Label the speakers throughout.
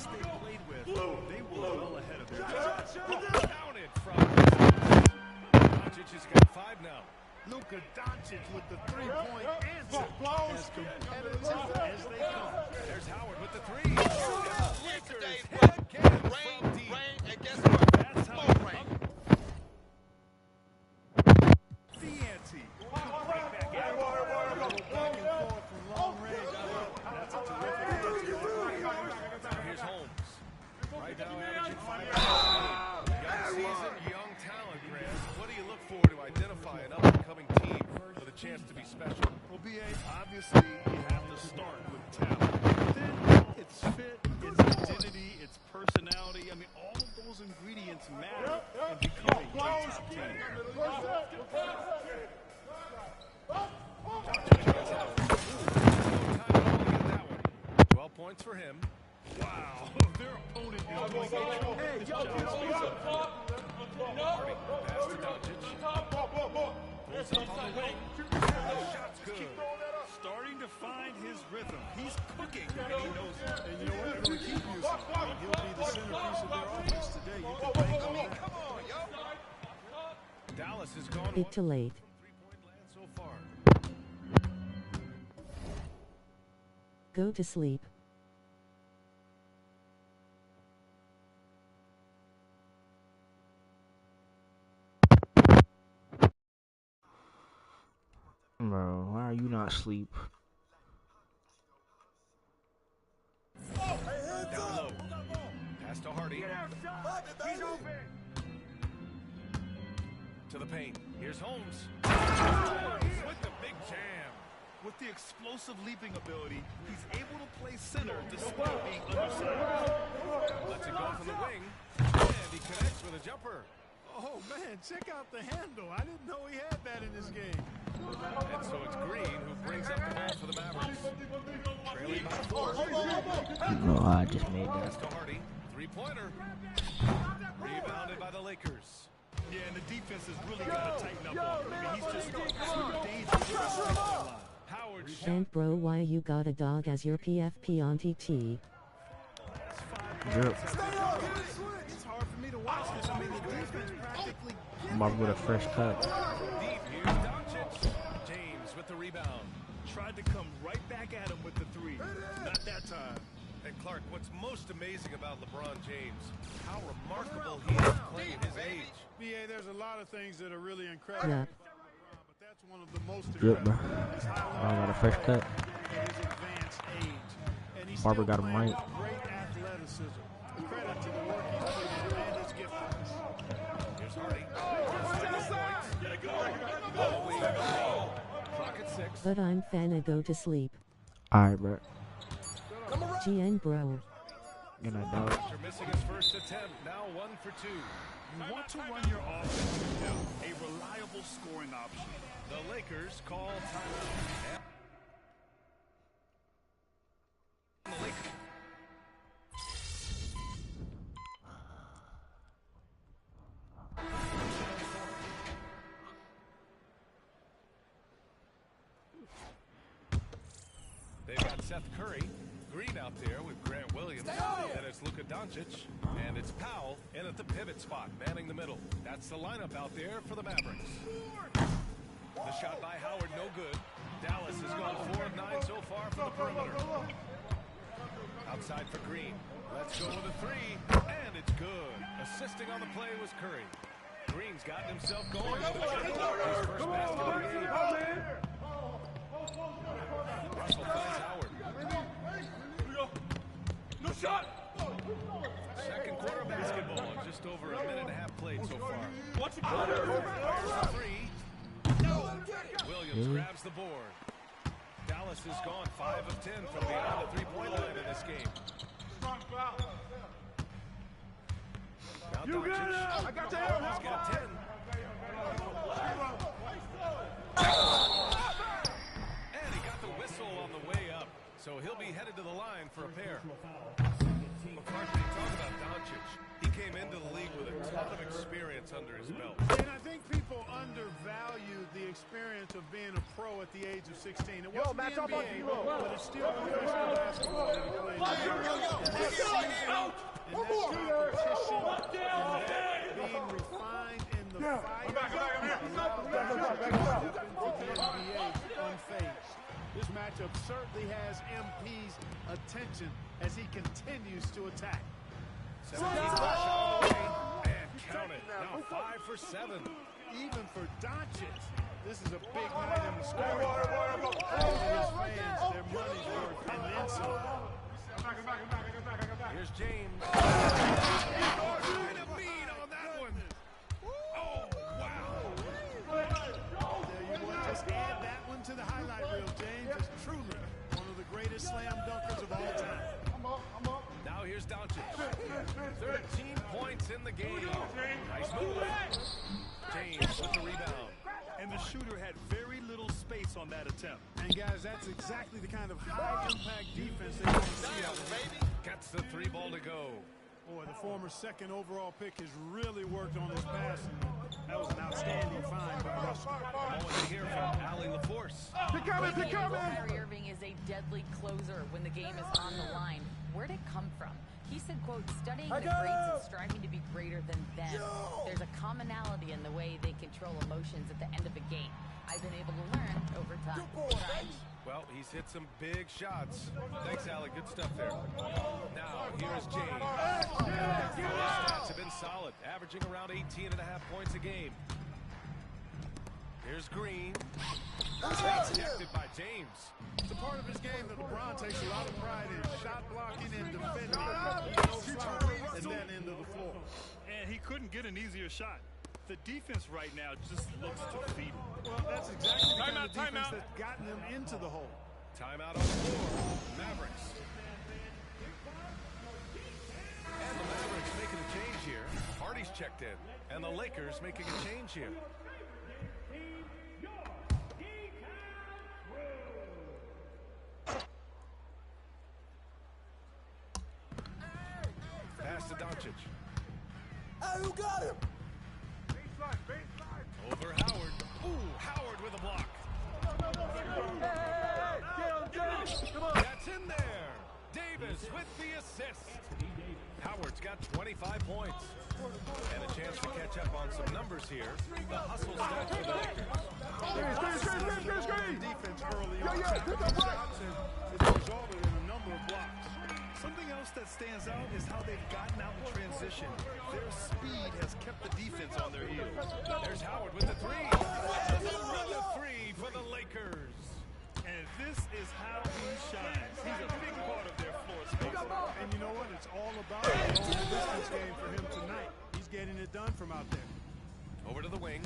Speaker 1: pace they played with, they were well ahead of their time.
Speaker 2: Counted from Doncic has got 5 now.
Speaker 1: Luka Doncic with the three-point answer. As competitive as they come.
Speaker 2: There's Howard with the three.
Speaker 3: Today's
Speaker 2: Rain,
Speaker 3: and guess what?
Speaker 2: That's how it
Speaker 3: rain.
Speaker 1: The ante. Back and forth from long range. That's a terrific answer.
Speaker 2: Here's Holmes. Right now averaging 5 Young season, young talent, Grant. What do you look for to identify an up-and-coming team with a chance to be special?
Speaker 1: Well, B.A., obviously you have to start with talent. Then it's fit, it's identity, it's personality. I mean, all of those ingredients matter in becoming a top team.
Speaker 2: 12 points for him.
Speaker 1: Wow, their opponent is going to tremendous job.
Speaker 2: Hardy, pass to Doncic. Pulls up on the wing. Shot's good.
Speaker 1: Starting to find his rhythm. He's cooking, and he knows it. And you know what? They're going to keep using him. He'll be the centerpiece of their offense today. You can bank on that.
Speaker 3: Come on, yo.
Speaker 2: Dallas has gone
Speaker 4: Bit too late.
Speaker 2: Three-point land so far.
Speaker 4: Go to sleep.
Speaker 5: Bro, why are you not asleep?
Speaker 2: Down low. Pass to Hardy.
Speaker 3: He's open.
Speaker 2: To the paint. Here's Holmes. With the big jam.
Speaker 1: With the explosive leaping ability, he's able to play center despite being undersized.
Speaker 2: Lets it go from the wing. And he connects with a jumper.
Speaker 1: Oh, man, check out the handle. I didn't know he had that in this game.
Speaker 2: And so it's Green who brings up the ball for the Mavericks. Trailing by 4.
Speaker 5: No, I just made
Speaker 2: Pass
Speaker 5: that.
Speaker 2: to Hardy. Three-pointer. Rebounded by the Lakers.
Speaker 1: Yeah, and the defense has really got to tighten up on him. I mean, he's just too dangerous to the line.
Speaker 2: Howard shot.
Speaker 4: And bro, why you got a dog as your PFP on TT?
Speaker 5: Drip.
Speaker 1: It's hard for me to watch this. I mean, the defense practically
Speaker 5: Bob with a fresh cut.
Speaker 2: Deep. Here's Doncic. James with the rebound.
Speaker 1: tried to come right back at him with the three. Not that time.
Speaker 2: And Clark, what's most amazing about LeBron James, how remarkable he is playing his age.
Speaker 1: BA, there's a lot of things that are really incredible.
Speaker 4: Yeah.
Speaker 1: But that's one of the most
Speaker 5: Drip, bro.
Speaker 1: incredible. His high
Speaker 5: I got a fresh cut.
Speaker 1: at his advanced age. And he's
Speaker 5: Barber
Speaker 1: still
Speaker 5: got him
Speaker 1: playing
Speaker 5: right.
Speaker 1: with great athleticism. Credit to the work he's put in and his giftedness.
Speaker 2: Here's Hardy. Clock at 6.
Speaker 4: But I'm finna go to sleep.
Speaker 5: Alright, bro.
Speaker 4: GN bro.
Speaker 5: Good night, dog.
Speaker 2: After missing his first attempt, now 1 for 2.
Speaker 1: You want to run your offense with depth, a reliable scoring option.
Speaker 2: The Lakers call timeout. The Lakers. They've got Seth Curry, Green out there with Grant Williams, and it's Luka Doncic, and it's Powell in at the pivot spot, manning the middle. That's the lineup out there for the Mavericks. The shot by Howard, no good. Dallas has gone 4 of 9 so far from the perimeter. Outside for Green. Let's go with a 3, and it's good. Assisting on the play was Curry. Green's gotten himself going. His first basket of the game. Russell finds Howard.
Speaker 3: No shot.
Speaker 2: Second quarter basketball, just over a minute and a half played so far.
Speaker 3: Watch it.
Speaker 2: Fires a 3. Williams grabs the board. Dallas has gone 5 of 10 from beyond the three-point line in this game. Now Doncic.
Speaker 3: I got your help.
Speaker 2: He's got 10. And he got the whistle on the way up. So he'll be headed to the line for a pair. McCarthy, talk about Doncic. He came into the league with a ton of experience under his belt.
Speaker 1: And I think people undervalue the experience of being a pro at the age of 16. It wasn't the NBA, but it's still professional basketball that he played. And that competition and that being refined in the fight unfazed. This matchup certainly has MP's attention as he continues to attack.
Speaker 2: 17 all the way, and count it. Now 5 for 7.
Speaker 1: Even for Doncic, this is a big night in the scoring. All of his fans, their money's worth, and then some.
Speaker 2: Here's James. Trying to beat on that one. Oh, wow.
Speaker 1: There you go. Just add that one to the highlight reel. James is truly one of the greatest slam dunkers of all time.
Speaker 2: Now here's Doncic. 13 points in the game. Nice move. James with the rebound.
Speaker 1: And the shooter had very little space on that attempt. And guys, that's exactly the kind of high-impact defense they want to see out of him.
Speaker 2: Gets the 3 ball to go.
Speaker 1: Boy, the former second overall pick has really worked on his passing. That was an outstanding find by Russell.
Speaker 2: I want to hear from Allie LaForce.
Speaker 6: Kyrie Irving is a deadly closer when the game is on the line. Where'd it come from? He said, quote, studying the greats and striving to be greater than them. There's a commonality in the way they control emotions at the end of a game. I've been able to learn over time.
Speaker 2: Well, he's hit some big shots. Thanks, Allie. Good stuff there. Now, here's James. His stats have been solid, averaging around 18.5 points a game. Here's Green. Protected by James.
Speaker 1: It's a part of his game that LeBron takes a lot of pride in. Shot blocking and defending. And then into the floor.
Speaker 7: And he couldn't get an easier shot. The defense right now just looks defeated.
Speaker 1: Well, that's exactly the kind of defense that's gotten them into the hole.
Speaker 2: Timeout on the floor. Mavericks. And the Mavericks making a change here. Hardy's checked in. And the Lakers making a change here. Pass to Doncic.
Speaker 3: Hey, who got him?
Speaker 2: Over Howard. Ooh, Howard with a block. That's in there. Davis with the assist. Howard's got 25 points. And a chance to catch up on some numbers here. The hustle starts for the Lakers.
Speaker 1: Defense early on. Shots, and it's resulted in a number of blocks.
Speaker 7: Something else that stands out is how they've gotten out in transition. Their speed has kept the defense on their heels.
Speaker 2: There's Howard with the 3. Another 3 for the Lakers.
Speaker 7: And this is how he shines. He's a big part of their floor space.
Speaker 1: And you know what? It's all about the long-distance game for him tonight. He's getting it done from out there.
Speaker 2: Over to the wing.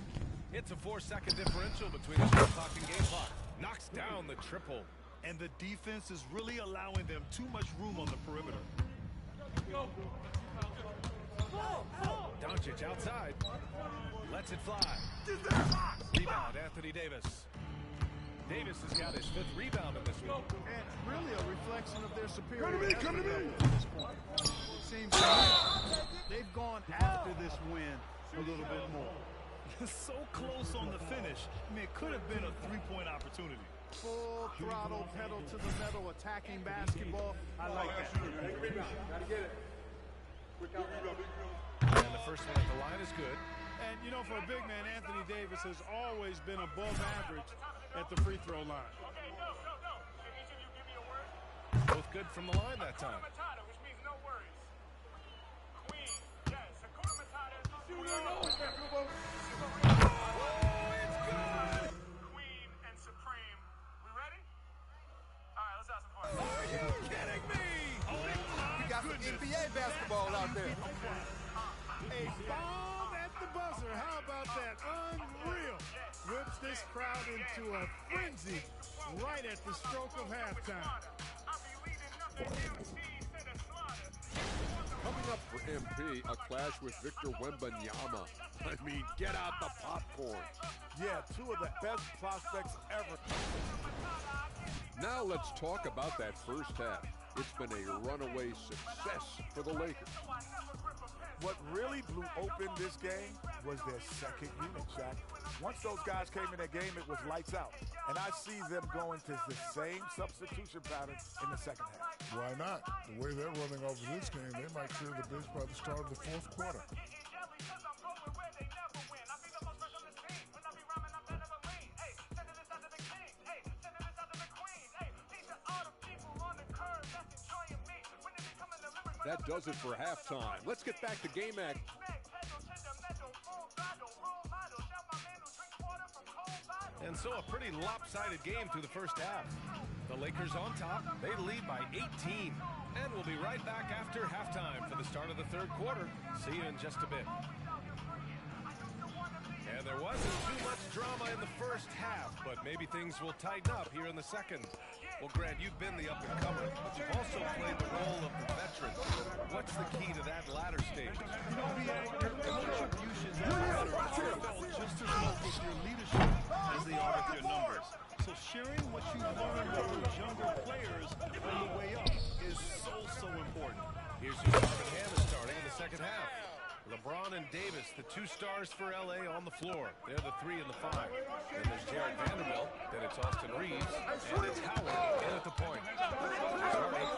Speaker 2: It's a 4-second differential between the shot clock and game clock. Knocks down the triple.
Speaker 7: And the defense is really allowing them too much room on the perimeter.
Speaker 2: Doncic outside. Lets it fly. Rebound, Anthony Davis. Davis has got his 5th rebound in this one.
Speaker 1: And really a reflection of their superiority at this point. It seems to me they've gone after this win a little bit more.
Speaker 7: So close on the finish. I mean, it could have been a 3-point opportunity.
Speaker 1: Full throttle, pedal to the metal, attacking basketball. I like that.
Speaker 2: And the first one at the line is good.
Speaker 1: And, you know, for a big man, Anthony Davis has always been above average at the free throw line.
Speaker 2: Both good from the line that time. Are you kidding me?
Speaker 3: We got some NBA basketball out there.
Speaker 1: A bomb at the buzzer. How about that? Unreal. Whips this crowd into a frenzy right at the stroke of halftime.
Speaker 8: Coming up for MP, a clash with Victor Wembanyama. I mean, get out the popcorn.
Speaker 3: Yeah, 2 of the best prospects ever.
Speaker 8: Now let's talk about that first half. It's been a runaway success for the Lakers.
Speaker 9: What really blew open this game was their second unit, Shaq. Once those guys came in that game, it was lights out. And I see them going to the same substitution pattern in the second half.
Speaker 10: Why not? The way they're running over this game, they might clear the bench by the start of the fourth quarter.
Speaker 8: That does it for halftime. Let's get back to game act.
Speaker 2: And so a pretty lopsided game through the first half. The Lakers on top. They lead by 18. And we'll be right back after halftime for the start of the third quarter. See you in just a bit. And there wasn't too much drama in the first half, but maybe things will tighten up here in the second. Well, Grant, you've been the up-and-comer, but you've also played the role of the veteran. What's the key to that latter stage?
Speaker 7: You know, your contributions as a veteran are felt just as much with your leadership as they are with your numbers. So sharing what you learned with those younger players on the way up is so important.
Speaker 2: Here's who Darvin Ham is starting in the second half. LeBron and Davis, the two stars for L.A. on the floor. They're the 3 and the 5. Then there's Jared Vanderbilt. Then it's Austin Reeves. And it's Howard in at the point. Here's Hardy.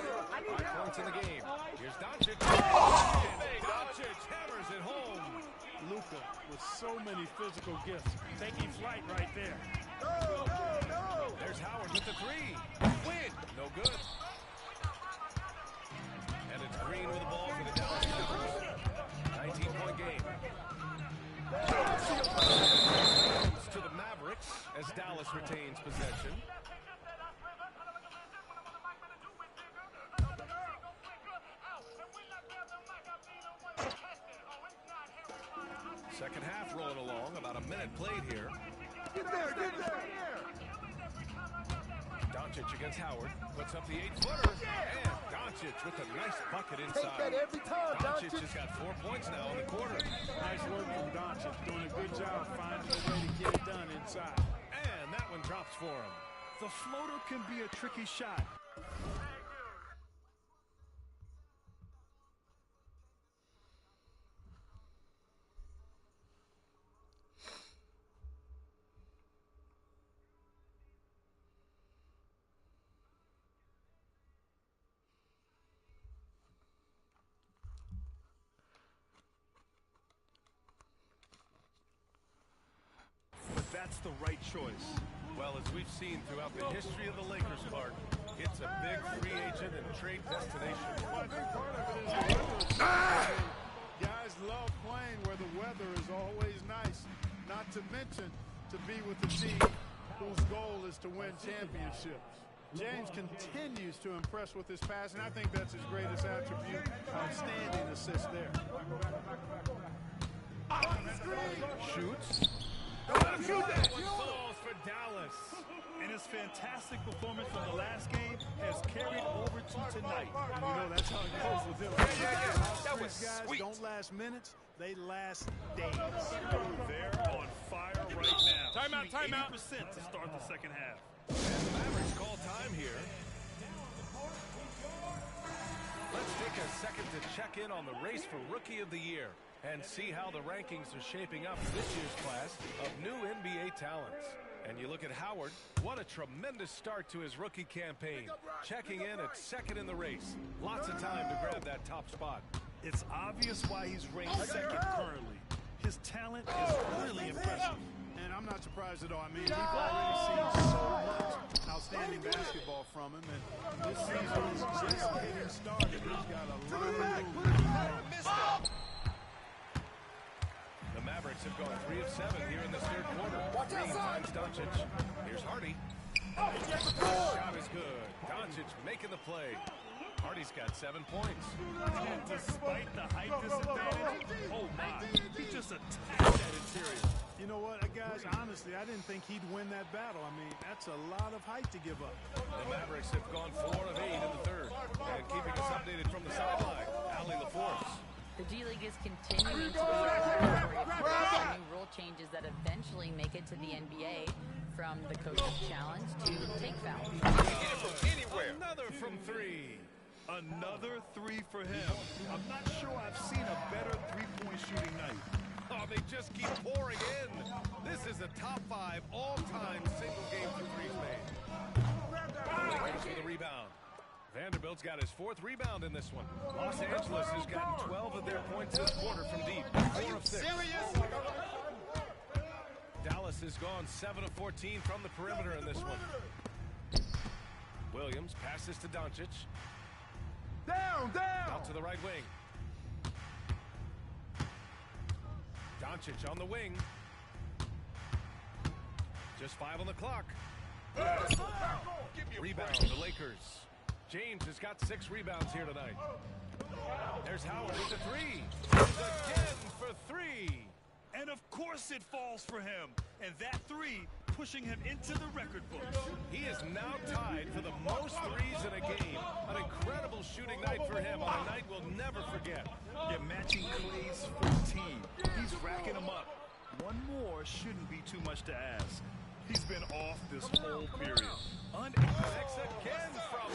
Speaker 2: 5 points in the game. Here's Doncic. Doncic hammers it home.
Speaker 7: Luka with so many physical gifts, taking flight right there.
Speaker 2: There's Howard with the 3. Win. No good. And it's Green with the ball for the Dallas Mavericks. 19-point game. To the Mavericks as Dallas retains possession. Second half rolling along, about a minute played here.
Speaker 9: Get there!
Speaker 2: Doncic against Howard, puts up the 8-footer, and Doncic with a nice bucket inside.
Speaker 9: Take that every time,
Speaker 2: Doncic has got 4 points now in the quarter.
Speaker 7: Nice work from Doncic, doing a good job finding a way to get it done inside.
Speaker 2: And that one drops for him.
Speaker 7: The floater can be a tricky shot. That's the right choice.
Speaker 2: Well, as we've seen throughout the history of the Lakers, Clark, it's a big free agent and trade destination.
Speaker 7: Well, I think part of it is the weather. Guys love playing where the weather is always nice. Not to mention to be with the team whose goal is to win championships. James continues to impress with his passing. I think that's his greatest attribute. Outstanding assist there.
Speaker 2: Shoots. That one falls for Dallas.
Speaker 7: And his fantastic performance from the last game has carried over to tonight. And you know that's how it goes with him.
Speaker 2: That was
Speaker 7: guys
Speaker 2: sweet.
Speaker 7: don't last minutes, they last days.
Speaker 1: They're on fire right now.
Speaker 7: Timeout.
Speaker 1: 80% to start the second half.
Speaker 2: And the Mavericks call time here. Let's take a second to check in on the race for Rookie of the Year and see how the rankings are shaping up for this year's class of new NBA talents. And you look at Howard, what a tremendous start to his rookie campaign. Checking in at second in the race. Lots of time to grab that top spot.
Speaker 1: It's obvious why he's ranked second currently. His talent is really impressive.
Speaker 7: And I'm not surprised at all. I mean, we've already seen so much outstanding basketball from him. And this season is just getting started. He's got a lot of room.
Speaker 2: The Mavericks have gone 3 of 7 here in this third quarter. Green finds Doncic. Here's Hardy. Shot is good. Doncic making the play. Hardy's got 7 points.
Speaker 1: And despite the height disadvantage, oh my, he just attacked that interior.
Speaker 7: You know what, guys, honestly, I didn't think he'd win that battle. I mean, that's a lot of height to give up.
Speaker 2: The Mavericks have gone 4 of 8 in the third. And keeping us updated from the sideline, Allie LaForce.
Speaker 6: The G League is continuing to be a territory of new rule changes that eventually make it to the NBA, from the coach's challenge to take fouls.
Speaker 2: Another from 3.
Speaker 1: Another three for him. I'm not sure I've seen a better three-point shooting night.
Speaker 2: Oh, they just keep pouring in. This is a top 5 all-time single-game threes made. Lakers with a rebound. Vanderbilt's got his 4th rebound in this one. Los Angeles has gotten 12 of their points this quarter from deep. 4 of 6. Dallas has gone 7 of 14 from the perimeter in this one. Williams passes to Doncic.
Speaker 3: Down!
Speaker 2: Out to the right wing. Doncic on the wing. Just 5 on the clock. Rebound, the Lakers. James has got 6 rebounds here tonight. There's Howard with the 3. Again for 3.
Speaker 1: And of course it falls for him. And that 3 pushing him into the record books.
Speaker 2: He is now tied for the most threes in a game. An incredible shooting night for him on a night we'll never forget.
Speaker 1: You're matching Clay's 14. He's racking them up. One more shouldn't be too much to ask. He's been off this whole period.
Speaker 2: Connects again from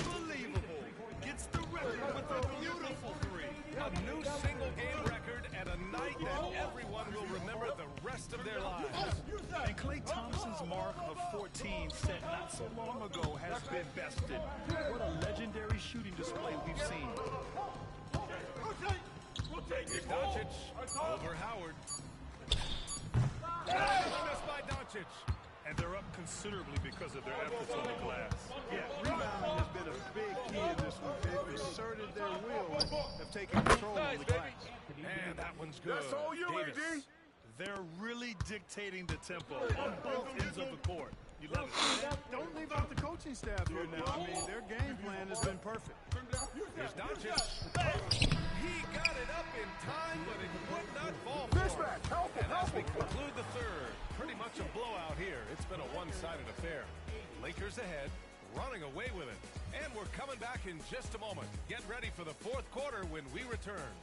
Speaker 1: unbelievable. Gets the record with a beautiful 3.
Speaker 2: A new single-game record and a night that everyone will remember the rest of their lives.
Speaker 1: And Klay Thompson's mark of 14 set not so long ago has been bested. What a legendary shooting display we've seen.
Speaker 2: Here's Doncic over Howard. Missed by Doncic.
Speaker 1: And they're up considerably because of their efforts on the glass. Yeah, rebounding has been a big key in this one. They've asserted their will, have taken control of the glass.
Speaker 2: And that one's good.
Speaker 3: That's all you, AD.
Speaker 1: They're really dictating the tempo on both ends of the court. You love it. Don't leave out the coaching staff here now. I mean, their game plan has been perfect.
Speaker 2: Here's Doncic. He got it up in time, but it would not fall for him. And as we conclude the 3rd, pretty much a blowout here. It's been a one-sided affair. Lakers ahead, running away with it. And we're coming back in just a moment. Get ready for the 4th quarter when we return.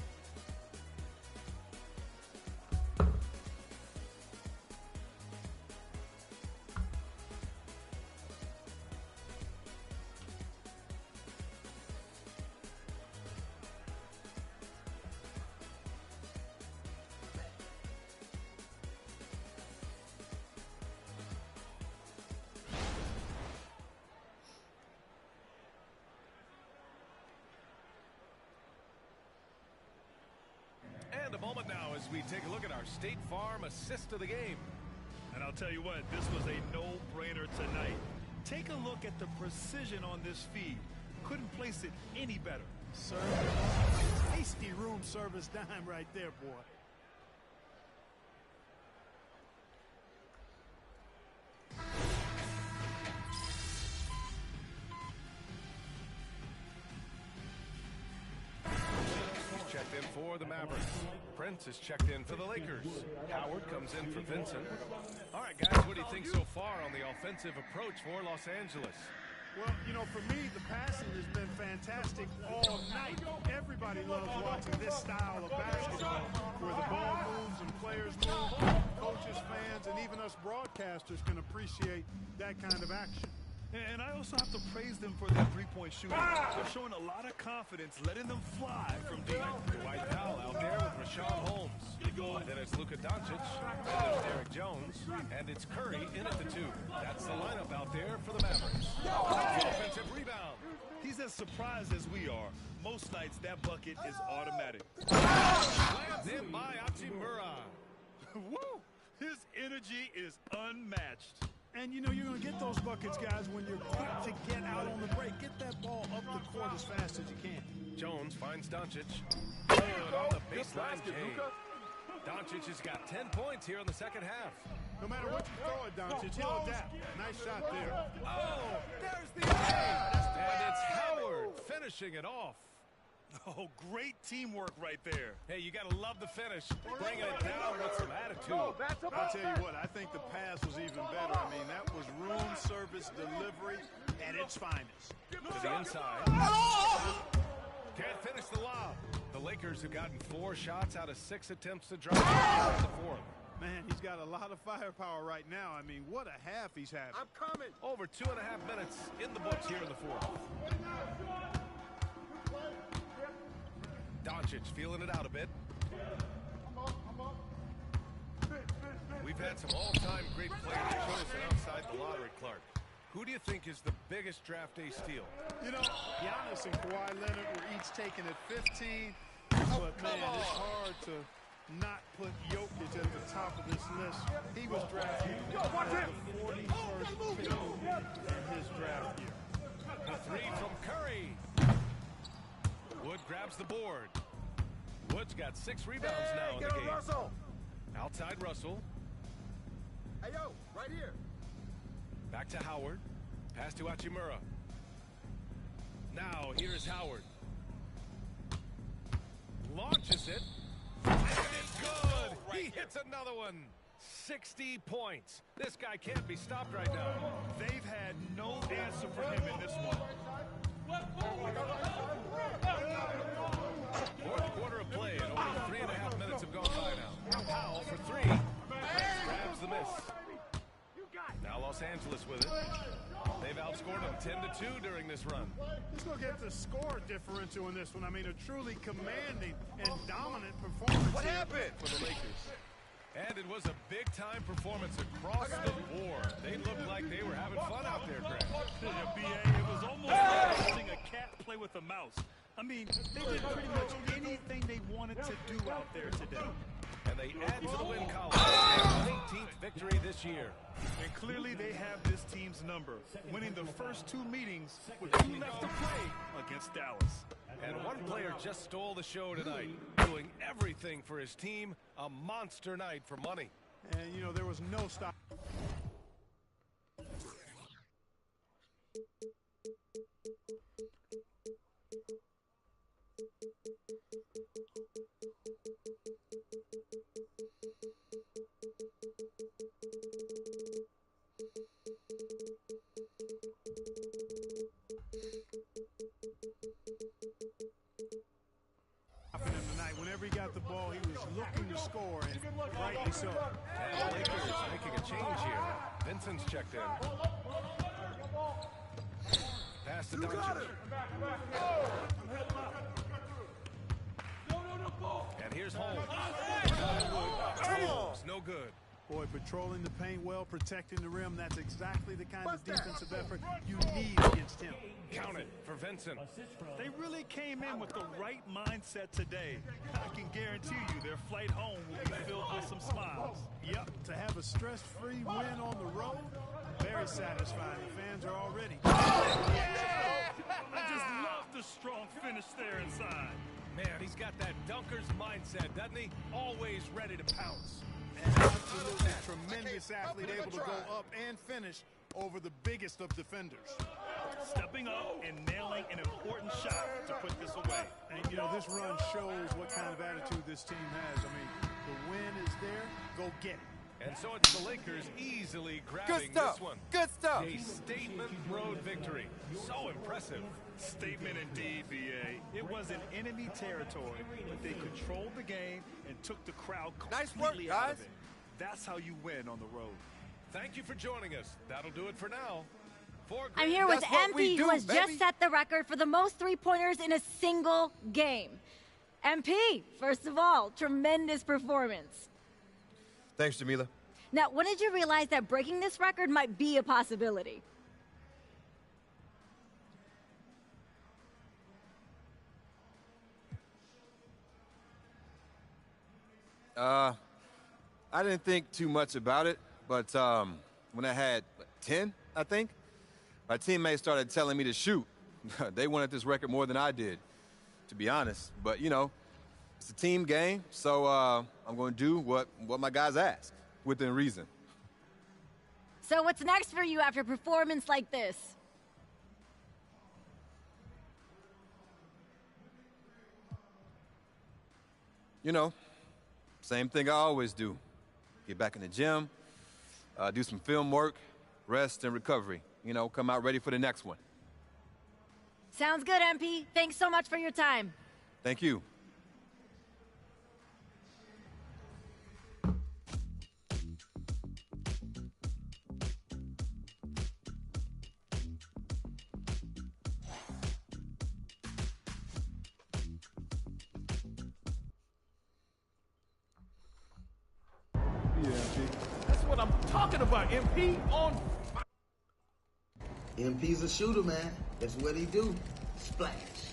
Speaker 2: And a moment now as we take a look at our State Farm assist of the game.
Speaker 1: And I'll tell you what, this was a no-brainer tonight. Take a look at the precision on this feed. Couldn't place it any better. Tasty room service dime right there, boy.
Speaker 2: Checked in for the Mavericks. Prince is checked in for the Lakers. Howard comes in for Vincent. All right, guys, what do you think so far on the offensive approach for Los Angeles?
Speaker 7: Well, you know, for me, the passing has been fantastic all night. Everybody loves watching this style of basketball, where the ball moves and players move. Coaches, fans, and even us broadcasters can appreciate that kind of action.
Speaker 1: And I also have to praise them for their three-point shooting. They're showing a lot of confidence, letting them fly from deep.
Speaker 2: Dwight Powell out there with Rashawn Holmes. And then it's Luka Doncic, and there's Derek Jones, and it's Curry in at the 2. That's the lineup out there for the Mavericks. Offensive rebound.
Speaker 1: He's as surprised as we are. Most nights, that bucket is automatic.
Speaker 2: Slams in by Hachimura.
Speaker 1: Woo! His energy is unmatched. And, you know, you're going to get those buckets, guys, when you're quick to get out on the break. Get that ball up the court as fast as you can.
Speaker 2: Jones finds Doncic. Good on the baseline change. Doncic has got 10 points here in the second half.
Speaker 7: No matter what you throw at Doncic, he'll adapt. Nice shot there.
Speaker 2: Oh, there's the aim. And it's Howard finishing it off.
Speaker 1: Oh, great teamwork right there.
Speaker 2: Hey, you got to love the finish. Bringing it down with some attitude.
Speaker 7: I'll tell you what, I think the pass was even better. I mean, that was room service delivery at its finest.
Speaker 2: To the inside. Can't finish the lob. The Lakers have gotten 4 shots out of 6 attempts to drive the fourth.
Speaker 7: Man, he's got a lot of firepower right now. I mean, what a half he's having.
Speaker 3: I'm coming.
Speaker 2: Over 2.5 minutes in the books here in the fourth. Doncic feeling it out a bit. We've had some all-time great players chosen outside the lottery, Clark. Who do you think is the biggest draft day steal?
Speaker 7: You know, Giannis and Kawhi Leonard were each taken at 15. But, man, it's hard to not put Jokic at the top of this list. He was drafted as the 41st pick in his draft year.
Speaker 2: The three from Curry. Wood grabs the board. Wood's got 6 rebounds now in the game.
Speaker 3: Russell.
Speaker 2: Outside Russell.
Speaker 3: Hey, yo, right here.
Speaker 2: Back to Howard. Pass to Hachimura. Now here's Howard. Launches it. And it's good. He hits another one. 60 points. This guy can't be stopped right now.
Speaker 1: They've had no answer for him in this one.
Speaker 2: Fourth quarter of play, and only 3.5 minutes have gone by now. Powell for 3. Grabs the miss. Now Los Angeles with it. They've outscored them 10-2 during this run.
Speaker 7: Let's look at the score differential in this one. I mean, a truly commanding and dominant performance.
Speaker 3: What happened?
Speaker 2: For the Lakers. And it was a big-time performance across the board. They looked like they were having fun out there, Grant.
Speaker 1: Yeah, B.A., it was almost like watching a cat play with a mouse. I mean, they did pretty much anything they wanted to do out there today.
Speaker 2: And they add to the win column. Their 19th victory this year.
Speaker 1: And clearly they have this team's number, winning the first 2 meetings with 2 left to play against Dallas.
Speaker 2: And one player just stole the show tonight, doing everything for his team. A monster night for money.
Speaker 7: And, you know, there was no stop. Whenever he got the ball, he was looking to score, and rightly so.
Speaker 2: And the Lakers making a change here. Vincent's checked in. Pass to Doncic. And here's Holmes. It's no good.
Speaker 7: Boy, patrolling the paint well, protecting the rim, that's exactly the kind of defensive effort you need against him.
Speaker 2: Count it for Vincent.
Speaker 1: They really came in with the right mindset today. I can guarantee you their flight home will be filled with some smiles.
Speaker 7: Yep, to have a stress-free win on the road, very satisfying. The fans are all ready.
Speaker 1: I just love the strong finish there inside.
Speaker 2: Man, he's got that dunker's mindset, doesn't he? Always ready to pounce.
Speaker 7: And absolutely tremendous athlete, able to go up and finish over the biggest of defenders.
Speaker 1: Stepping up and nailing an important shot to put this away.
Speaker 7: And, you know, this run shows what kind of attitude this team has. I mean, the win is there. Go get it.
Speaker 2: And so it's the Lakers easily grabbing this one.
Speaker 3: Good stuff.
Speaker 2: A statement road victory. So impressive.
Speaker 1: Statement indeed, B.A. It was in enemy territory, but they controlled the game and took the crowd completely out of it. That's how you win on the road.
Speaker 2: Thank you for joining us. That'll do it for now.
Speaker 11: I'm here with MP, who has just set the record for the most three-pointers in a single game. MP, first of all, tremendous performance.
Speaker 3: Thanks, Jamila.
Speaker 11: Now, when did you realize that breaking this record might be a possibility?
Speaker 3: I didn't think too much about it, but when I had 10, I think, my teammates started telling me to shoot. They wanted this record more than I did, to be honest. But, you know, it's a team game, so I'm going to do what my guys ask, within reason.
Speaker 11: So what's next for you after a performance like this?
Speaker 3: You know, same thing I always do. Get back in the gym, do some film work, rest and recovery. You know, come out ready for the next one.
Speaker 11: Sounds good, MP. Thanks so much for your time.
Speaker 3: Thank you.
Speaker 12: what I'm talking about. MP on.
Speaker 13: MP's a shooter, man. That's what he do. Splash.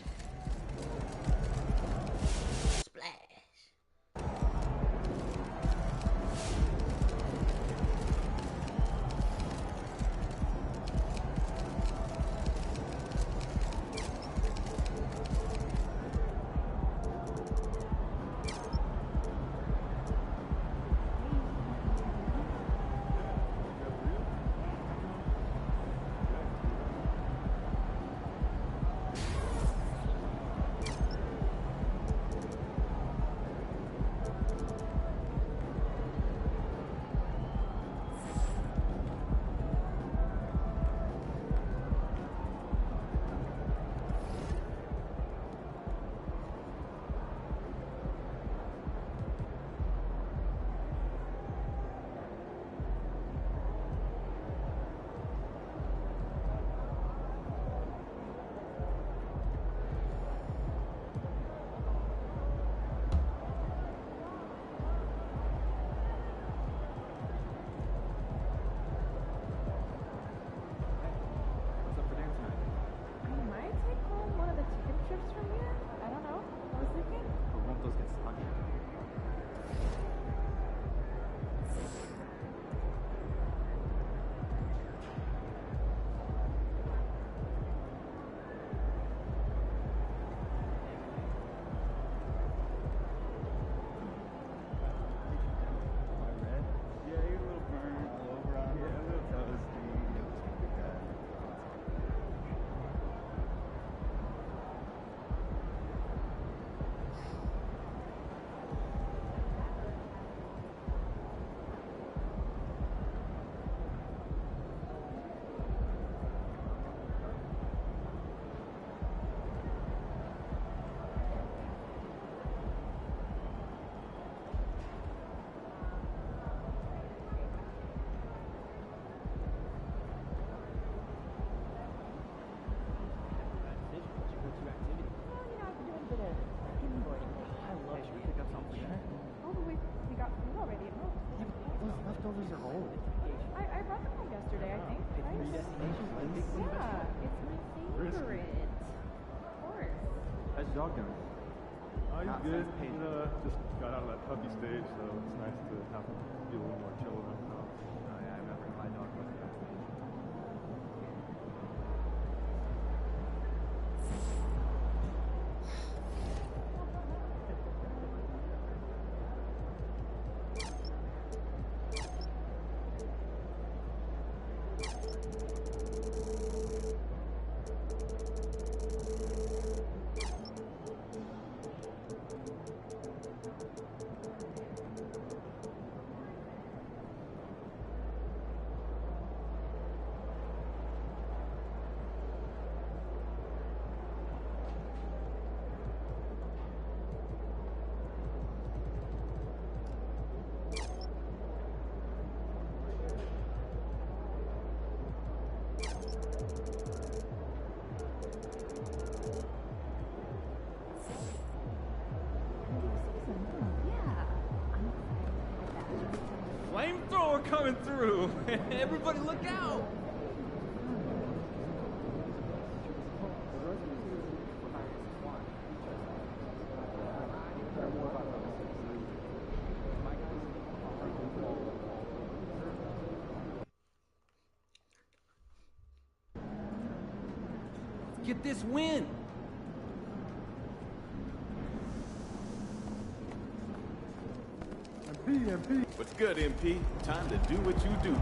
Speaker 14: Leftovers are old. I brought them home yesterday, I think. It's
Speaker 12: Three Destinations, like big league
Speaker 14: yeah,
Speaker 12: baseball.
Speaker 14: it's my favorite. Of course.
Speaker 12: How's your dog doing?
Speaker 15: He's
Speaker 12: Not
Speaker 15: good.
Speaker 12: since Paige.
Speaker 15: Just got out of that puppy stage, so it's nice to have him be a little more chill with him now.
Speaker 12: Oh yeah, I remember my dog was at that stage. Flamethrower coming through! Everybody look out! Get this win!
Speaker 15: MP.
Speaker 16: What's good, MP? Time to do what you do.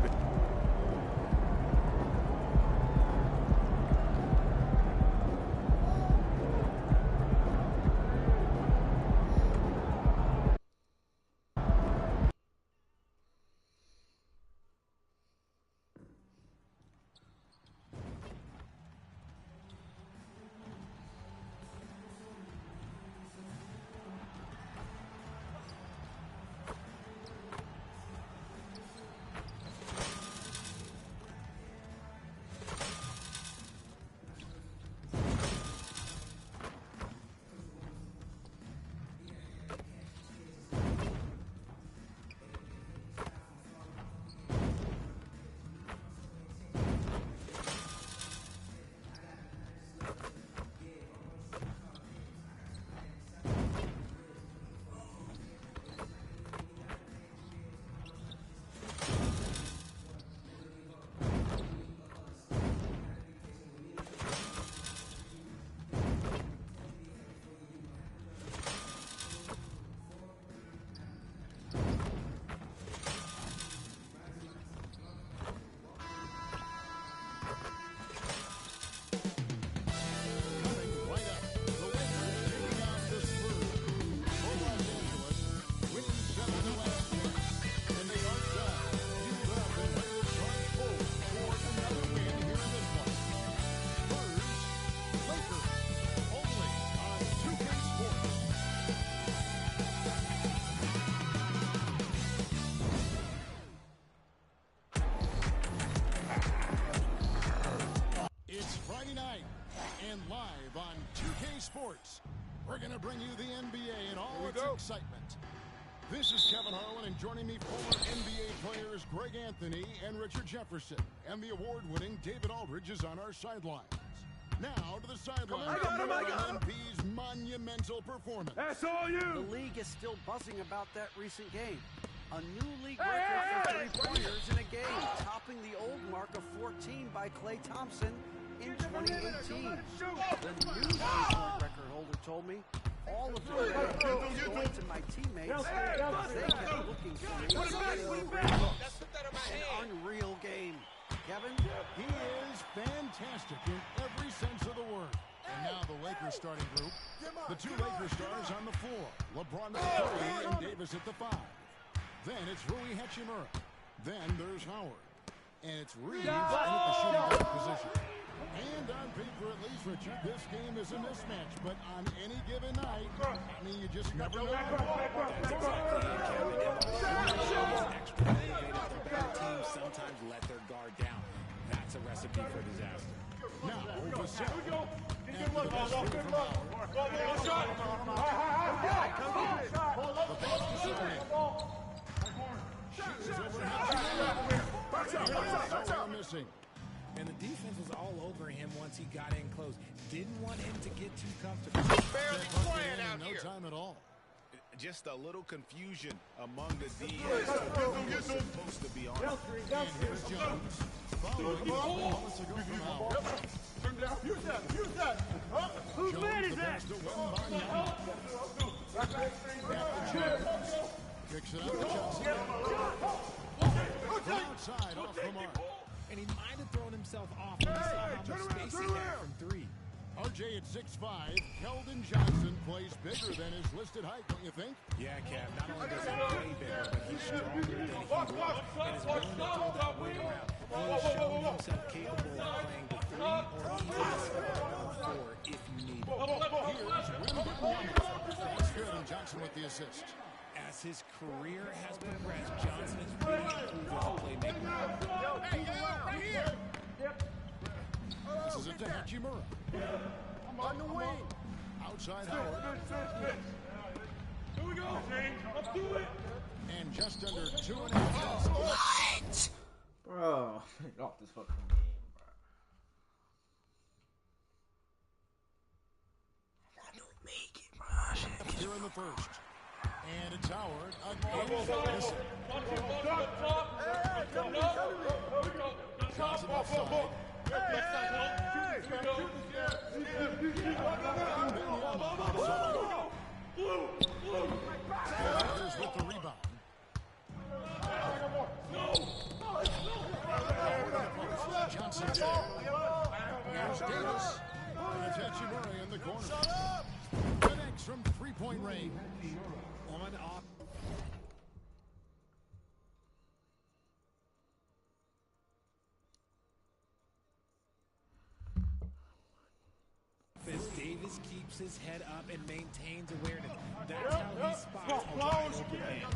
Speaker 17: sports. We're going to bring you the NBA and all its excitement. This is Kevin Harlan, and joining me, former NBA players Greg Anthony and Richard Jefferson. And the award-winning David Aldridge is on our sidelines. Now to the sideline. MP's monumental performance.
Speaker 18: That's all you!
Speaker 19: The league is still buzzing about that recent game. A new league record for three-pointers in a game, topping the old mark of 14 by Klay Thompson in 2018. The new three-point record holder told me, all of the credit was going to my teammates. They kept looking for me, getting the great looks. An unreal game. Kevin?
Speaker 17: He is fantastic in every sense of the word. And now the Lakers starting group. The two Lakers stars on the floor. LeBron at 3 and Davis at the 5. Then it's Rui Hachimura. Then there's Howard. And it's Reeves in at the shooting guard position. And on paper, at least, Richard, this game is a mismatch. But on any given night, I mean, you just never know.
Speaker 20: That's exactly it, Kevin. Extra motivated. The better teams sometimes let their guard down. That's a recipe for disaster.
Speaker 17: Now, Vassell. And the best free from Howard. The pass to Serena. Shoots over Hachimura. Missing.
Speaker 20: And the defense was all over him once he got in close. Didn't want him to get too comfortable.
Speaker 17: Barely playing out here. No time at all.
Speaker 16: Just a little confusion among the DAs. Who's supposed to be on.
Speaker 17: And here's Jones.
Speaker 18: Use that. Whose man is that?
Speaker 17: Kicks it out to Johnson. Outside, off the mark.
Speaker 20: And he might have thrown himself off when he saw how much space he had from 3.
Speaker 17: RJ at 6'5", Keldon Johnson plays bigger than his listed height, don't you think?
Speaker 20: Yeah, Kev. Not only does he play bigger, but he's stronger than he was, and is willing to throw that weight around. He has shown himself capable of playing the 3 or even the 4 if you need it.
Speaker 17: Here's Wembanyama. Keldon Johnson with the assist.
Speaker 20: As his career has progressed, Johnson has really improved as a playmaker.
Speaker 17: This is it to Hachimura. On the wing. Outside Howard.
Speaker 18: Here we go, James. Let's do it.
Speaker 17: And just under 2.5 minutes.
Speaker 5: What? Bro, get off this fucking game, bro. I don't make it, bro. Shit.
Speaker 17: Here in the first. And it's Howard. Johnson offside. With the rebound. Johnson. Here's Davis. And it's Hachimura in the corner. Connects from 3-point range.
Speaker 20: On off. Davis keeps his head up and maintains awareness. That's how he spots a wide open man.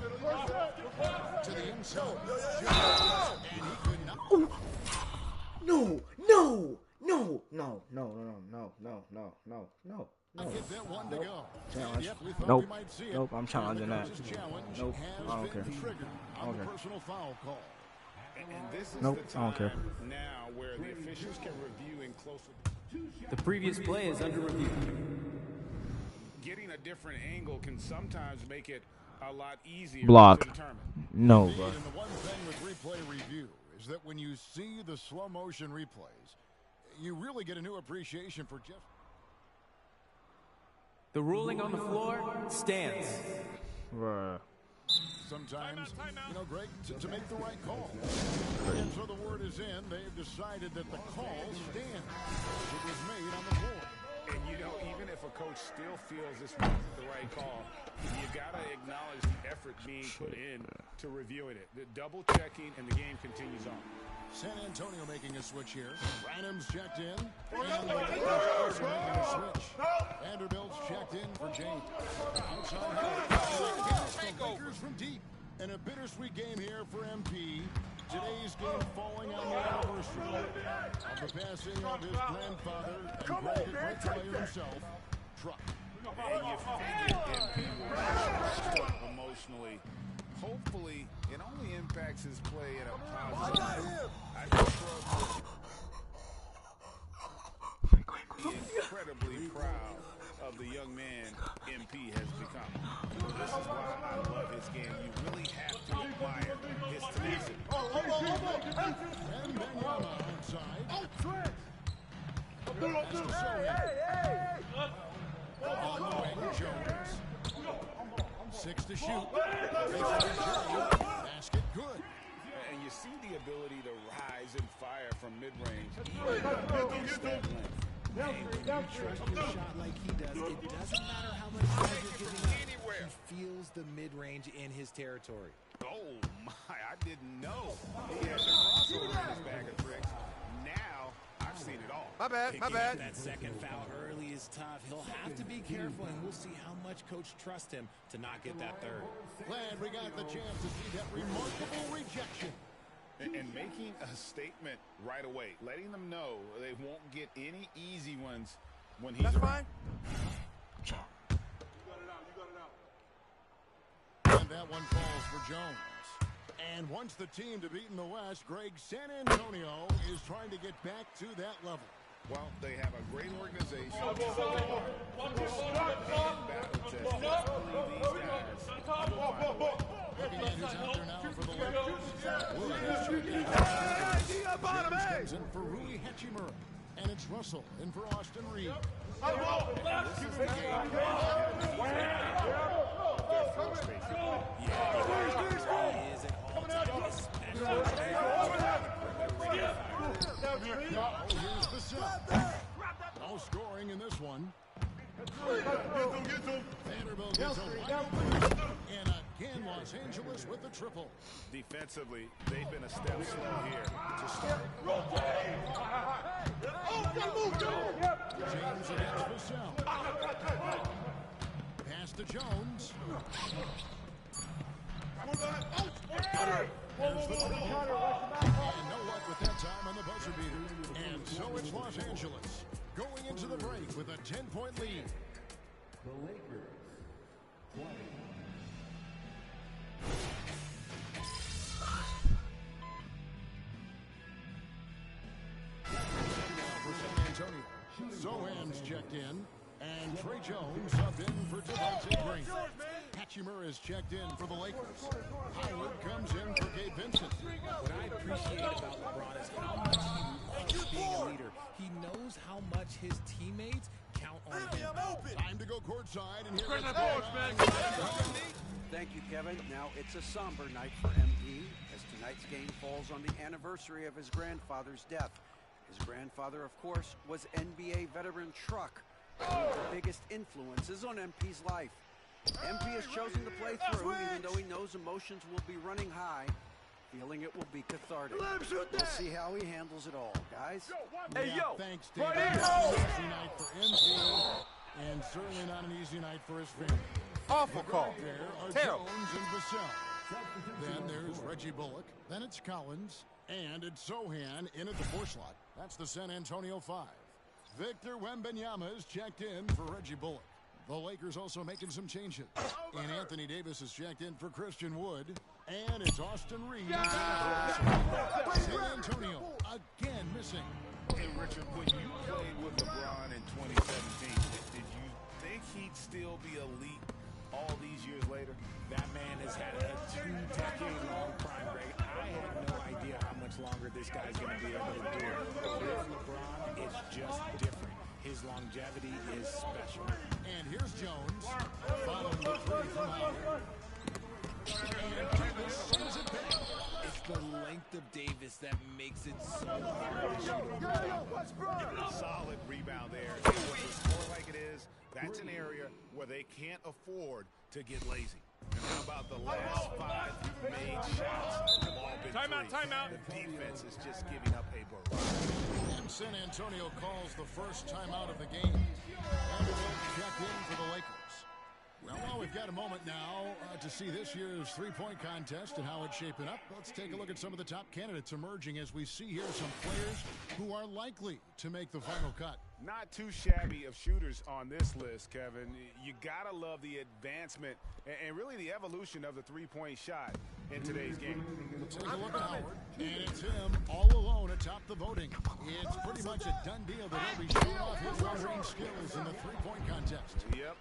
Speaker 17: To the inside. And he could not.
Speaker 5: No.
Speaker 17: Get that one to go.
Speaker 5: Challenge.
Speaker 17: Yep, we thought
Speaker 5: Nope.
Speaker 17: we might see it.
Speaker 5: Nope, I'm challenging that. Nope,
Speaker 17: Has
Speaker 5: I don't care.
Speaker 17: been triggered on the personal foul call.
Speaker 16: And this is
Speaker 5: Nope,
Speaker 16: the
Speaker 5: I don't care.
Speaker 16: time now where the officials can review in closer.
Speaker 12: The previous play is under review.
Speaker 16: Getting a different angle can sometimes make it a lot easier
Speaker 5: Block.
Speaker 16: to determine.
Speaker 5: No,
Speaker 17: Indeed,
Speaker 5: bro.
Speaker 17: and the one thing with replay review is that when you see the slow motion replays, you really get a new appreciation for just.
Speaker 12: The ruling on the floor stands.
Speaker 5: Bruh.
Speaker 17: Sometimes, you know, Greg, to make the right call. And so the word is in. They've decided that the call stands. It was made on the board.
Speaker 16: And, you know, even if a coach still feels this wasn't the right call, you got to acknowledge the effort being put in to reviewing it. The double checking, and the game continues on.
Speaker 17: San Antonio making a switch here. Branham's checked in. And the Lakers also making a switch. Vanderbilt's checked in for James. Outside the Lakers from deep. And a bittersweet game here for MP. Today's game falling on the anniversary of the passing of his grandfather and great player himself, truck.
Speaker 16: And you figure MP will be struck emotionally. Hopefully, it only impacts his play in a positive way. I am incredibly proud of the young man MP has become. This is why I love his game. You really have to admire his tenacity.
Speaker 17: And Wembanyama outside. On the wing, Jones. 6 to shoot. Basket good.
Speaker 16: And you see the ability to rise and fire from mid-range, even against that length.
Speaker 20: And when you trust your shot like he does, it doesn't matter how much time you're giving up. He feels the mid-range in his territory.
Speaker 16: Oh, my, I didn't know he had the crossover in his bag of tricks. Now, I've seen it all.
Speaker 3: My bad.
Speaker 20: That second foul early is tough. He'll have to be careful, and we'll see how much Coach trusts him to not get that third.
Speaker 17: Glad we got the chance to see that remarkable rejection.
Speaker 16: And making a statement right away, letting them know they won't get any easy ones when he's around.
Speaker 17: And that one falls for Jones. And once the team to beat in the West, Greg, San Antonio is trying to get back to that level.
Speaker 16: Well, they have a great organization.
Speaker 17: Looking at who's out there now for the Lakers. Comes in for Rui Hachimura. And it's Russell in for Austin Reed. This is the game. Here's the set. No scoring in this one. Vanderbilt gets a wide and again Los Angeles with the triple.
Speaker 16: Defensively, they've been a step slow here to start.
Speaker 17: James against Vassell. Pass to Jones. There's the three. And no luck with that time on the buzzer beater. And so it's Los Angeles going into the break with a 10-point lead.
Speaker 21: The Lakers play.
Speaker 17: For San Antonio, Zohan's checked in, and Trey Jones subbed in for Devontae Green. Hachimura is checked in for the Lakers. Howard comes in for Gabe Vincent.
Speaker 20: What I appreciate about LeBron is how much he loves being a leader. He knows how much his teammates count on him.
Speaker 17: Time to go courtside and hear
Speaker 19: Thank you, Kevin. Now it's a somber night for MP as tonight's game falls on the anniversary of his grandfather's death. His grandfather, of course, was NBA veteran Truck, one of the biggest influences on MP's life. MP has chosen to play through, even though he knows emotions will be running high, feeling it will be cathartic. We'll see how he handles it all, guys.
Speaker 17: Thanks, Dave. Right here. Easy night for MP, and certainly not an easy night for his family.
Speaker 3: Awful call.
Speaker 17: There are
Speaker 3: Terrible.
Speaker 17: Jones and Vassell. Then there's Reggie Bullock. Then it's Collins. And it's Zohan in at the 4 slot. That's the San Antonio 5. Victor Wembanyama is checked in for Reggie Bullock. The Lakers also making some changes. And Anthony Davis is checked in for Christian Wood. And it's Austin Reed. San Antonio again missing.
Speaker 16: Hey, Richard, when you played with LeBron in 2017, did you think he'd still be elite all these years later?
Speaker 20: That man has had a 2-decade-long prime, Greg. I have no idea how much longer this guy's going to be able to do it. With LeBron, it's just different. His longevity is special.
Speaker 17: And here's Jones. Following the 3 from Howard. And Davis sends it back.
Speaker 20: It's the length of Davis that makes it so hard to shoot.
Speaker 16: A solid rebound there. With a score like it is, that's an area where they can't afford to get lazy. And how about the last 5 made shots? Have all been
Speaker 18: Timeout.
Speaker 16: The defense is just giving up a barrage.
Speaker 17: And San Antonio calls the first timeout of the game. Vanderbilt checked in for the Lakers. Well, we've got a moment now to see this year's three-point contest and how it's shaping up. Let's take a look at some of the top candidates emerging as we see here some players who are likely to make the final cut.
Speaker 16: Not too shabby of shooters on this list, Kevin. You got to love the advancement and really the evolution of the three-point shot in today's game.
Speaker 17: Take a look at Howard, and it's him all alone atop the voting. It's pretty much a done deal that he'll be showing off his long-range skills in the three-point contest.
Speaker 16: Yep,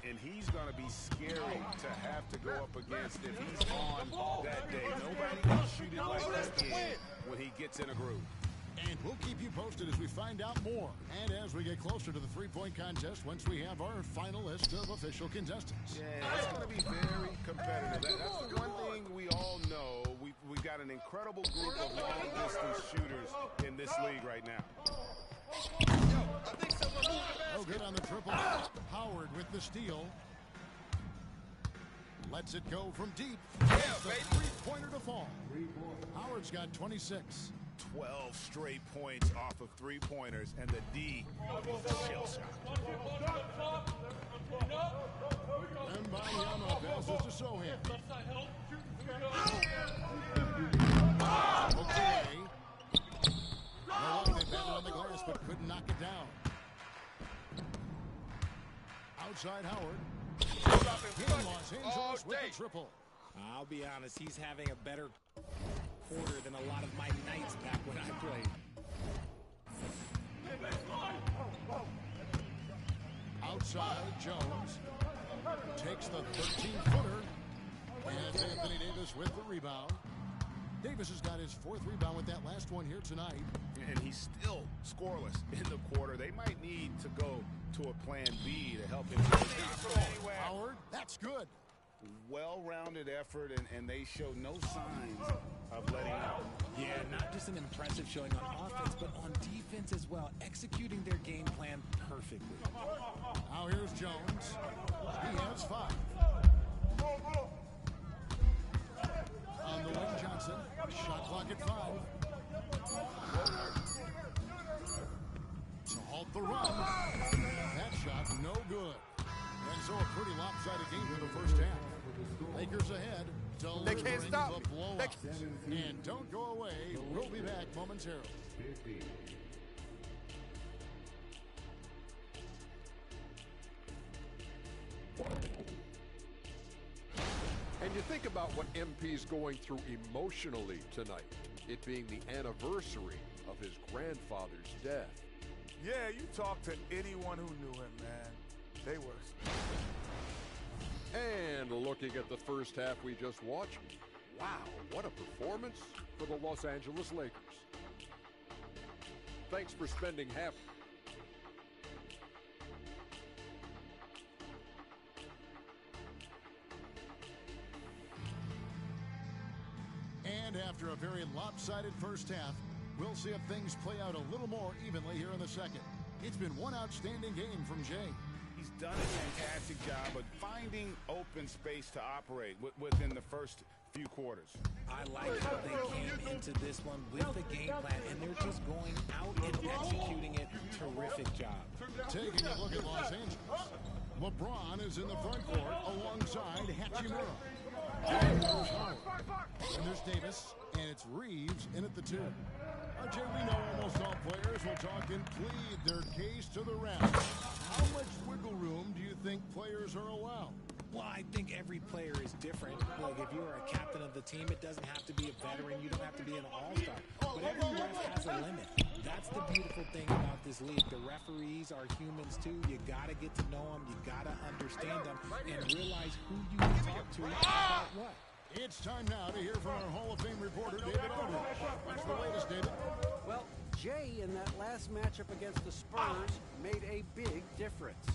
Speaker 16: and he's going to be scary to have to go up against if he's on that day. Nobody can shoot it like that kid when he gets in a groove.
Speaker 17: And we'll keep you posted as we find out more. And as we get closer to the three-point contest, once we have our final list of official contestants.
Speaker 16: Yeah, it's going to be very competitive. That's the one thing we all know. We've got an incredible group of long-distance shooters in this league right now.
Speaker 17: Oh, good on the triple. Howard with the steal. Lets it go from deep. Three-pointer to fall. Howard's got 26.
Speaker 16: 12 straight points off of three-pointers, and the D is a shell shot.
Speaker 17: Wembanyama passes to Sohan. Okay. They batted on the glass, but couldn't knock it down. Outside Howard. In Los Angeles with the triple.
Speaker 20: I'll be honest, he's having a better quarter than a lot of my nights back when I played.
Speaker 17: Outside, Jones takes the 13-footer. And Anthony Davis with the rebound. Davis has got his fourth rebound with that last one here tonight.
Speaker 16: And he's still scoreless in the quarter. They might need to go to a plan B to help him.
Speaker 17: Howard, that's good.
Speaker 16: Well-rounded effort, and they show no signs of letting up.
Speaker 20: Yeah, not just an impressive showing on offense, but on defense as well, executing their game plan perfectly.
Speaker 17: Now here's Jones. He has 5. On the wing, Johnson. Shot clock at 5. To halt the run. That shot no good. And so a pretty lopsided game for the first half. Lakers ahead, delivering
Speaker 3: they can't stop
Speaker 17: the blowout. And don't go away. We'll be back momentarily.
Speaker 8: And you think about what MP's going through emotionally tonight, it being the anniversary of his grandfather's death.
Speaker 9: Yeah, you talk to anyone who knew him, man. They were.
Speaker 8: And looking at the first half we just watched, wow, what a performance for the Los Angeles Lakers. Thanks for spending half.
Speaker 17: And after a very lopsided first half, we'll see if things play out a little more evenly here in the second. It's been one outstanding game from Jay.
Speaker 16: He's done a fantastic job of finding open space to operate within the first few quarters.
Speaker 20: I like how they came into this one with the game plan, and they're just going out and executing it. Terrific job.
Speaker 17: Taking a look at Los Angeles. LeBron is in the front court alongside Hachimura. And there's Howard. And there's Davis, and it's Reeves in at the 2. Jay, we know almost all players will talk and plead their case to the ref. How much wiggle room do you think players are allowed?
Speaker 20: Well, I think every player is different. Like, if you're a captain of the team, it doesn't have to be a veteran. You don't have to be an all-star. But every ref has a limit. That's the beautiful thing about this league. The referees are humans, too. You got to get to know them. You got to understand them and realize who you can talk to about what.
Speaker 17: It's time now to hear from our Hall of Fame reporter, David Aldridge. What's the latest, David?
Speaker 19: Well, Jay, in that last matchup against the Spurs, made a big difference.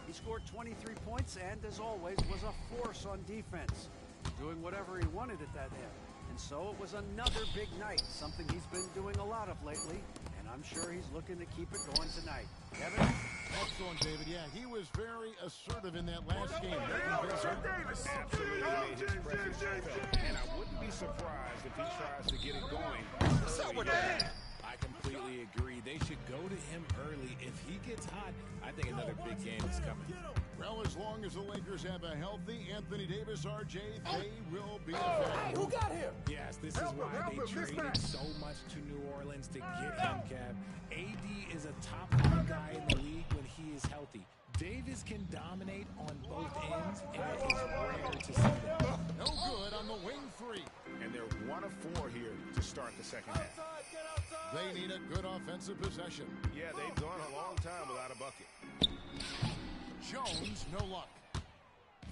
Speaker 19: He scored 23 points and, as always, was a force on defense, doing whatever he wanted at that end. And so it was another big night, something he's been doing a lot of lately, and I'm sure he's looking to keep it going tonight. Kevin?
Speaker 17: Excellent, David. Yeah, he was very assertive in that last game.
Speaker 16: Absolutely made his presence felt, and I wouldn't be surprised if he tries to get it going.
Speaker 20: I completely agree. They should go to him early. If he gets hot, I think another big game is coming.
Speaker 17: Well, as long as the Lakers have a healthy Anthony Davis, RJ, they will be effective.
Speaker 16: Hey, who got him?
Speaker 20: Yes, this is why they traded so much to New Orleans to get him, Kev. AD is a top 5 guy in the league when he is healthy. Davis can dominate on both ends, and it is rare to see that.
Speaker 17: No good on the wing 3.
Speaker 16: And they're 1 of 4 here to start the second half.
Speaker 17: They need a good offensive possession.
Speaker 16: Yeah, they've gone a long time without a bucket.
Speaker 17: Jones, no luck.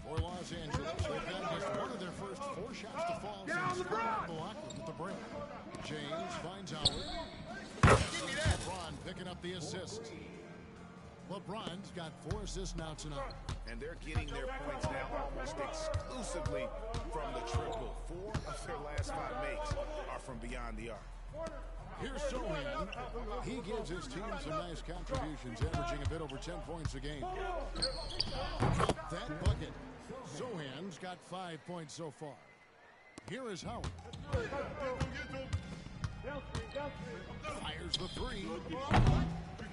Speaker 17: For Los Angeles, they've got just one of their first 4 shots to fall since Blockwood at the break. James finds Howard. LeBron picking up the assist. LeBron's got 4 assists now tonight.
Speaker 16: And they're getting their points now almost exclusively from the triple. 4 of their last 5 makes are from beyond the arc.
Speaker 17: Here's Sohan. He gives his team some nice contributions, averaging a bit over 10 points a game. Count that bucket. Sohan's got 5 points so far. Here is Howard. Fires the 3.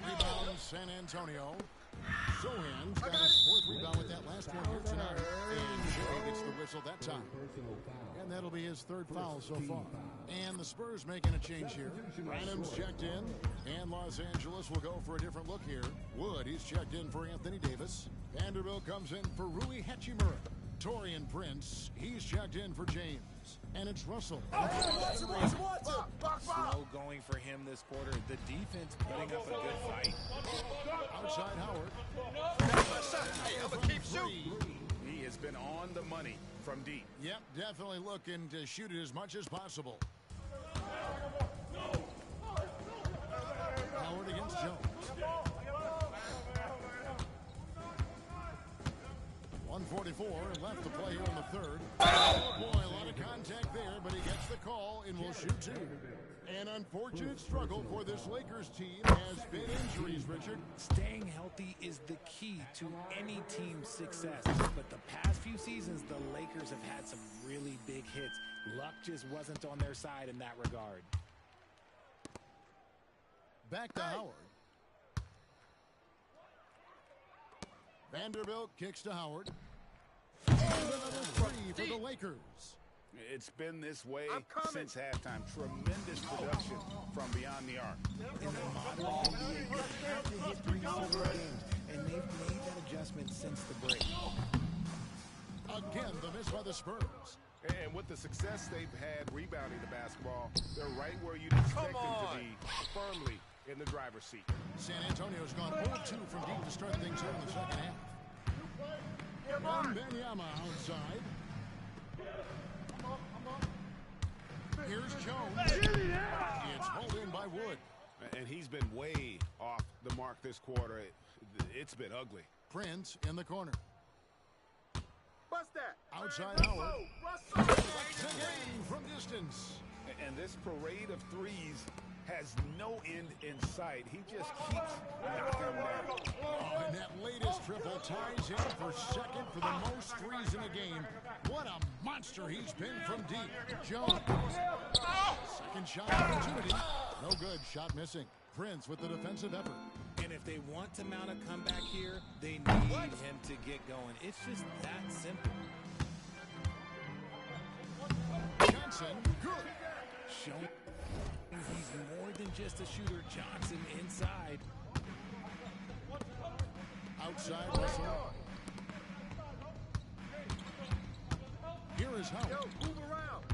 Speaker 17: Rebound San Antonio. Sohan's got his 4th rebound with that last one here tonight. And Shea gets the whistle that time. And that'll be his 3rd foul so far. And the Spurs making a change here. Adams checked in. And Los Angeles will go for a different look here. Wood, he's checked in for Anthony Davis. Vanderbilt comes in for Rui Hachimura. Taurean Prince, he's checked in for James. And it's Russell.
Speaker 20: Slow going for him this quarter. The defense putting up a good fight.
Speaker 17: Outside Howard.
Speaker 16: He has been on the money from deep.
Speaker 17: Yep, definitely looking to shoot it as much as possible. Howard against Jones. 1:44 left to play here in the 3rd. Oh boy, a lot of contact there, but he gets the call and will shoot 2. An unfortunate struggle for this Lakers team has been injuries, Richard.
Speaker 20: Staying healthy is the key to any team's success. But the past few seasons, the Lakers have had some really big hits. Luck just wasn't on their side in that regard.
Speaker 17: Back to Howard. Vanderbilt kicks to Howard. And another 3 for the Lakers.
Speaker 16: It's been this way since halftime. Tremendous production from beyond the arc.
Speaker 20: In the modern NBA, you have to hit 3 similar games, and they've made that adjustment since the break.
Speaker 17: Again, the miss by the Spurs.
Speaker 16: And with the success they've had rebounding the basketball, they're right where you'd expect them to be, firmly in the driver's seat.
Speaker 17: San Antonio's gone 0-2 from deep to start things here in the second half. Wembanyama outside. Here's Jones. It's hauled in by Wood.
Speaker 16: And he's been way off the mark this quarter. It's been ugly.
Speaker 17: Prince in the corner.
Speaker 9: What's that?
Speaker 17: Outside Howard. Again from distance.
Speaker 16: And this parade of threes has no end in sight. He just keeps knocking them down.
Speaker 17: Oh, and that latest triple ties him for 2nd for the most threes in a game. What a monster he's been from deep. Jones. 2nd shot opportunity. No good. Shot missing. Prince with the defensive effort.
Speaker 20: And if they want to mount a comeback here, they need him to get going. It's just that simple.
Speaker 17: Johnson. Good.
Speaker 20: Showing he's more than just a shooter. Johnson inside.
Speaker 17: Outside Russell. Here is Howard.
Speaker 9: Move around.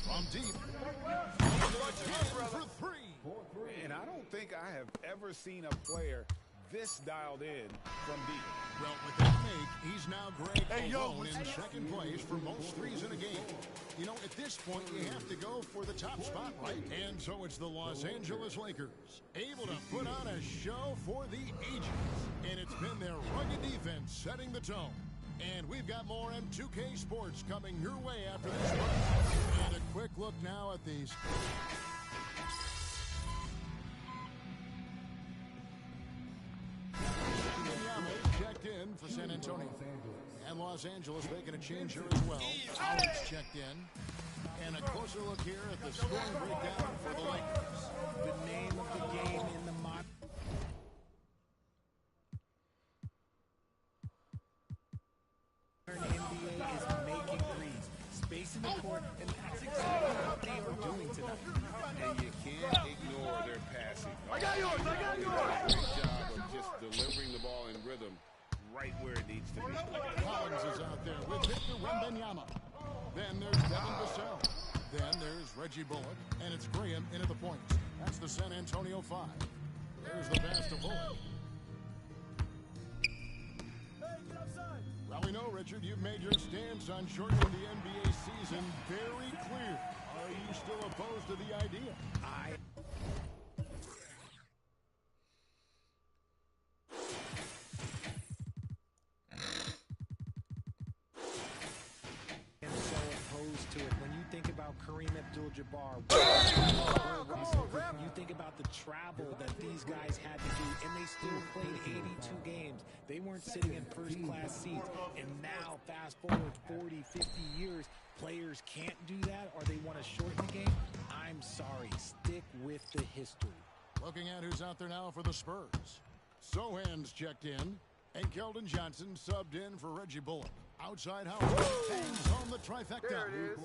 Speaker 17: From deep. For 3.
Speaker 16: And I don't think I have ever seen a player this dialed in from deep.
Speaker 17: Well, with that make, he's now Greg alone in 2nd place for most threes in a game. You know, at this point, you have to go for the top spot, right? And so it's the Los Angeles Lakers, able to put on a show for the ages. And it's been their rugged defense setting the tone. And we've got more M2K Sports coming your way after this break. And a quick look now at these. Checked in for San Antonio. And Los Angeles making a change here as well. Howard's checked in. And a closer look here at the scoring breakdown for the Lakers.
Speaker 20: The name of the game in the modern NBA is making threes, spacing the court, and that's exactly what they are doing tonight.
Speaker 16: And you can't ignore their passing. I got yours! I got yours! Great job of just delivering the ball in rhythm right where it needs to be.
Speaker 17: Collins is out there with Victor Wembanyama. Then there's Devin Vassell. Then there's Reggie Bullock, and it's Graham into the points. That's the San Antonio 5. There's the pass to Bullock. Well, we know, Richard, you've made your stance on shortening the NBA season very clear. Are you still opposed to the idea?
Speaker 20: To it. When you think about Kareem Abdul-Jabbar, you think about the travel that these guys had to do, and they still played 82 games. They weren't sitting in first-class seats. And now, fast forward 40, 50 years, players can't do that, or they want to shorten the game. I'm sorry. Stick with the history.
Speaker 17: Looking at who's out there now for the Spurs. Sohan's checked in, and Keldon Johnson subbed in for Reggie Bullock. Outside Howard hangs on the trifecta.
Speaker 9: There it is.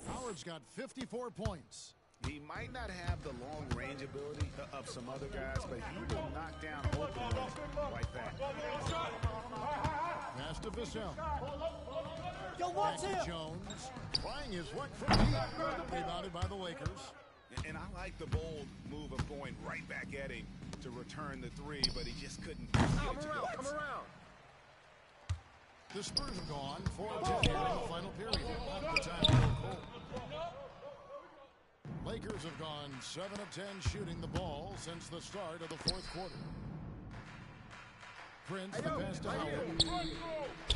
Speaker 17: Howard's got 54 points.
Speaker 16: He might not have the long-range ability of some other guys, but he will knock down open ones like that.
Speaker 17: Pass to Vassell.
Speaker 19: Yo, watch
Speaker 17: Back to
Speaker 19: him.
Speaker 17: Jones. Trying his luck from deep. Rebounded by the Lakers.
Speaker 16: And I like the bold move of going right back at him to return the three, but he just couldn't get it to go.
Speaker 9: Come around.
Speaker 17: The Spurs have gone 4-10 here in the final period. The time to go cold. Lakers have gone 7 of 10 shooting the ball since the start of the fourth quarter. Prince, the pass to Howard.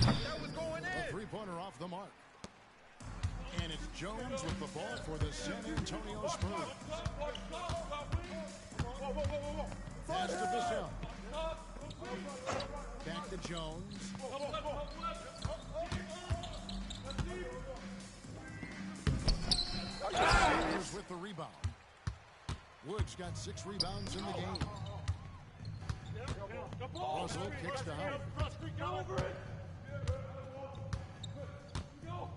Speaker 9: That was going
Speaker 17: A three-pointer off the mark. And it's Jones with the ball for the San Antonio Spurs. Pass to Vassell. Back to Jones. Sanders with the rebound. Woods got 6 rebounds in the game. Russell kicks to Howard.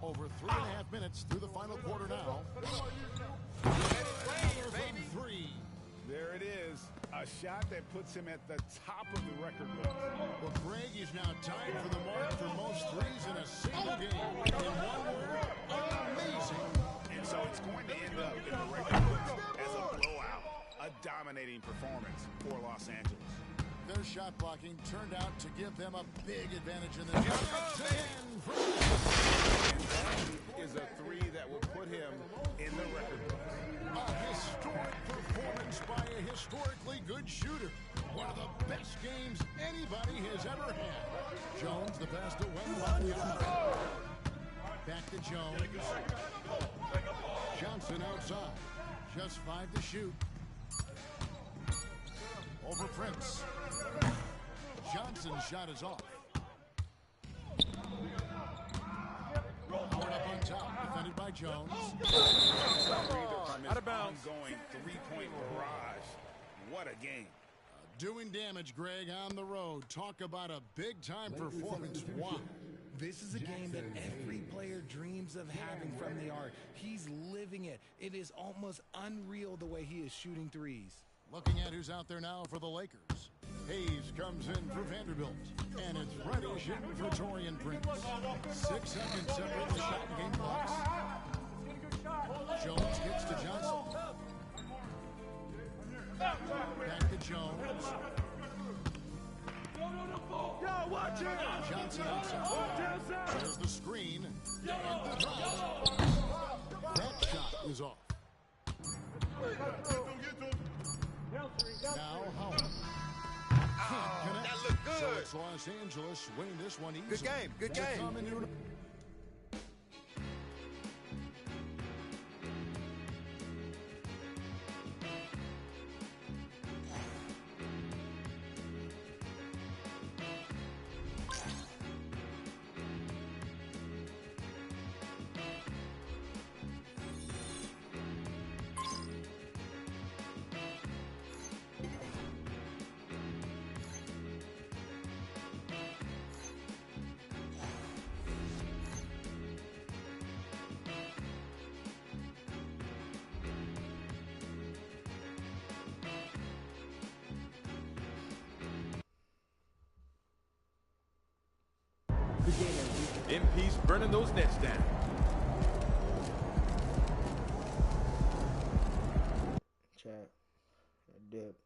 Speaker 17: Over 3.5 minutes through the final quarter now. From 3.
Speaker 16: There it is. A shot that puts him at the top of the record book.
Speaker 17: Well, Greg is now tied for the mark for most threes in a single game. In one word, amazing.
Speaker 16: And so it's going to end up in the record books as a blowout, a dominating performance for Los Angeles.
Speaker 17: Their shot blocking turned out to give them a big advantage in this game.
Speaker 16: Is a three that will put him in the record books.
Speaker 17: A historic performance by a historically good shooter. One of the best games anybody has ever had. Jones, the pass to Wembanyama. Back to Jones. Johnson outside. Just 5 to shoot. Over Prince. Johnson's shot is off. Howard up on top, defended by Jones.
Speaker 16: Out of bounds. Ongoing three-point barrage. What a game.
Speaker 17: Doing damage, Greg, on the road. Talk about a big-time performance. Wow.
Speaker 20: This is a game that every player dreams of having from the arc. He's living it. It is almost unreal the way he is shooting threes.
Speaker 17: Looking at who's out there now for the Lakers. Hayes comes in for Vanderbilt. And it's Reddish in for Taurean Prince. 6 seconds separate the shot and game clocks. Jones gets to Johnson. Back to Jones. Johnson outside. There's the screen. And the drop. That shot is off. Now Howard. That looked good. So it's Los Angeles winning this one easily.
Speaker 3: Good game. Good game.
Speaker 4: MP's burning those nets down.
Speaker 5: Chat. Dip.